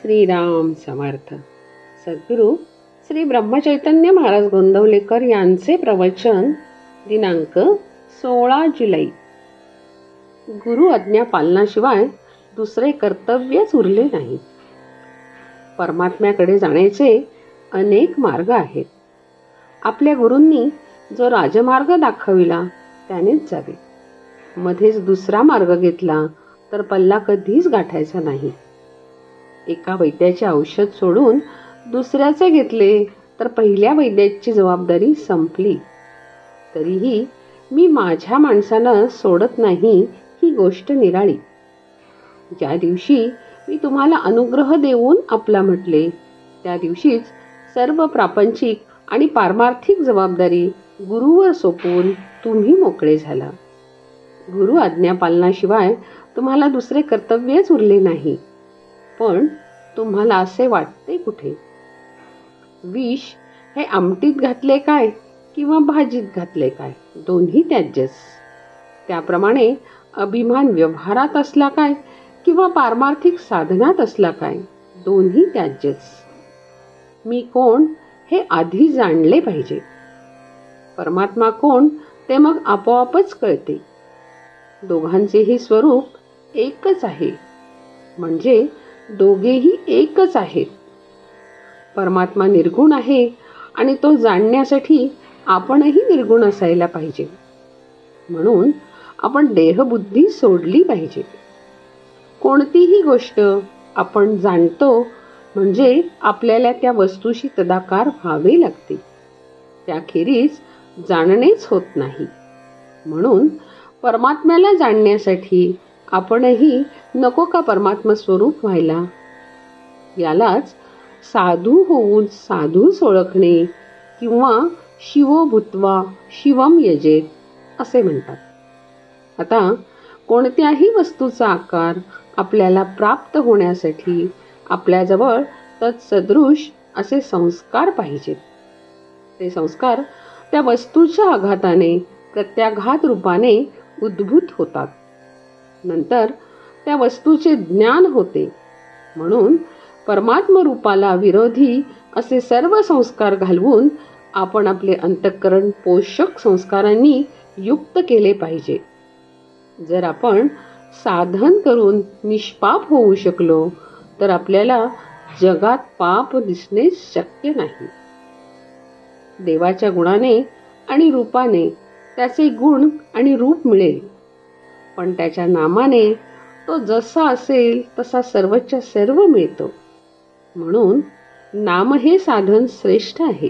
श्रीराम समर्थ. सद्गुरू श्री ब्रह्मचैतन्य महाराज गोंदवलेकर यांचे प्रवचन दिनांक 16 जुलै. गुरु आज्ञा पालनाशिवाय दुसरे कर्तव्यच उरले नाही. परमात्म्याकडे जाण्याचे अनेक मार्ग आहेत. आपल्या गुरूंनी जो राजमार्ग दाखविला त्यानेच जावे. मध्येच दुसरा मार्ग घेतला तर पल्ला कधीच गाठायचा नाही. एका वैद्याचे औषध सोडून दुसऱ्याचे घेतले तर पहिल्या वैद्याची जबाबदारी संपली. तरीही मी माझ्या माणसानं सोडत नाही ही गोष्ट निराळी. ज्या दिवशी मी तुम्हाला अनुग्रह देऊन आपला म्हटले त्या दिवशीच सर्व प्रापंचिक आणि पारमार्थिक जबाबदारी गुरुवर सोपवून तुम्ही मोकळे झाला. गुरु आज्ञा पालनाशिवाय तुम्हाला दुसरे कर्तव्यच उरले नाही. पण तुम्हाला असे वाटते कुठे? विष हे आमटीत घातले काय किंवा भाजीत घातले काय, दोन्ही त्याज्यच. त्याप्रमाणे अभिमान व्यवहारात असला काय किंवा पारमार्थिक साधनात असला काय, दोन्ही त्याज्यच. मी कोण हे आधी जाणले पाहिजे. परमात्मा कोण ते मग आपोआपच कळते. दोघांचेही स्वरूप एकच आहे, म्हणजे दोघेही एकच आहेत. परमात्मा निर्गुण आहे आणि तो जाणण्यासाठी आपणही निर्गुण असायला पाहिजे. म्हणून आपण देहबुद्धी सोडली पाहिजे. कोणतीही गोष्ट आपण जाणतो म्हणजे आपल्याला त्या वस्तूशी तदाकार व्हावे लागते. त्याखेरीज जाणणेच होत नाही. म्हणून परमात्म्याला जाणण्यासाठी आपणही नको का परमात्मा स्वरूप व्हायला? यालाच साधू होऊन साधूच ओळखणे किंवा शिवो भूत्वा शिवम यजेत असे म्हणतात. आता कोणत्याही वस्तूचा आकार आपल्याला प्राप्त होण्यासाठी आपल्याजवळ तत्सदृश असे संस्कार पाहिजेत. ते संस्कार त्या वस्तूच्या आघाताने प्रत्याघात रूपाने उद्भूत होतात. नंतर त्या वस्तूचे ज्ञान होते. म्हणून परमात्म रूपाला विरोधी असे सर्व संस्कार घालवून आपण आपले अंतःकरण पोषक संस्कारांनी युक्त केले पाहिजे. जर आपण साधन करून निष्पाप होऊ शकलो तर आपल्याला जगात पाप दिसणे शक्य नाही. देवाच्या गुणाने आणि रूपाने त्याचे गुण आणि रूप मिळेल, पण त्याच्या नामाने तो जसा असेल तसा सर्वच्या सर्व मिळतो. म्हणून नाम हे साधन श्रेष्ठ आहे.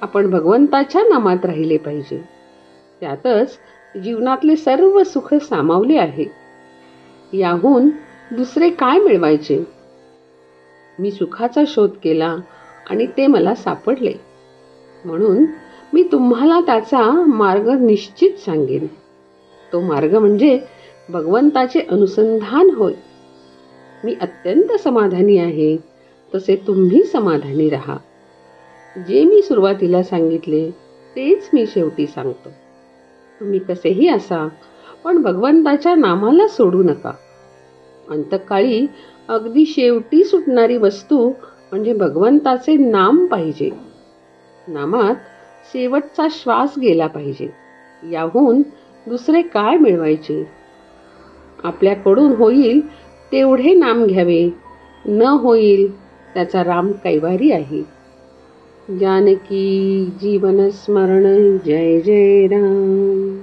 आपण भगवंताच्या नामात राहिले पाहिजे. त्यातच जीवनातले सर्व सुख सामावले आहे. याहून दुसरे काय मिळवायचे? मी सुखाचा शोध केला आणि ते मला सापडले. म्हणून मी तुम्हाला त्याचा मार्ग निश्चित सांगेन. तो मार्ग म्हणजे भगवंताचे अनुसंधान होय. मी अत्यंत समाधानी आहे, तसे तुम्ही समाधानी राहा. जे मी सुरुवातीला सांगितले तेच मी शेवटी सांगतो. तुम्ही कसेही असा, पण भगवंताच्या नामाला सोडू नका. अंतकाळी अगदी शेवटी सुटणारी वस्तू म्हणजे भगवंताचे नाम पाहिजे. नामात शेवटचा श्वास गेला पाहिजे. याहून दुसरे काय मिळवायचे? आपल्याकडून होईल तेवढे नाम घ्यावे, न होईल त्याचा राम कैवारी आहे. जानकी जीवन स्मरण. जय जय राम.